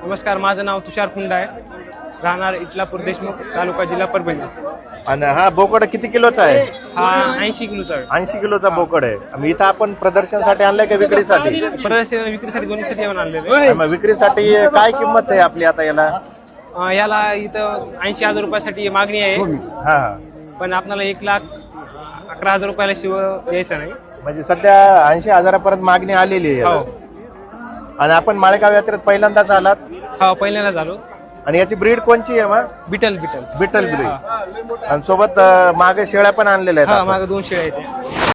नमस्कार, माझं नाव तुषार कुंडा आहे. राहणार इटलापूर देशमुख, तालुका जिल्हा परभणी. आणि हा बोकड किती किलोचा आहे? हा 80 किलोचा आहे. 80 किलोचा बोकड आहे. इथं आपण प्रदर्शनासाठी आणलाय का विक्रीसाठी? प्रदर्शन विक्रीसाठी दोन्हीसाठी येऊन आणलेले. मग विक्रीसाठी काय किंमत आहे आपली आता याला? याला इथं 80,000 रुपयासाठी मागणी आहे, हा पण आपल्याला 1,11,000 रुपयाला शिव द्यायचं नाही. म्हणजे सध्या 80,000पर्यंत मागणी आलेली आहे हो याला. आणि आपण माळेगाव यात्रेत पहिल्यांदाच आलात? हो, पहिल्यांदा झालो. आणि याची ब्रीड कोणची आहे मग? बिटल बिटल ब्रीड. आणि सोबत मागे शेळ्या पण आणलेल्या हा, आहेत. मागे 2 शेळ्या आहेत.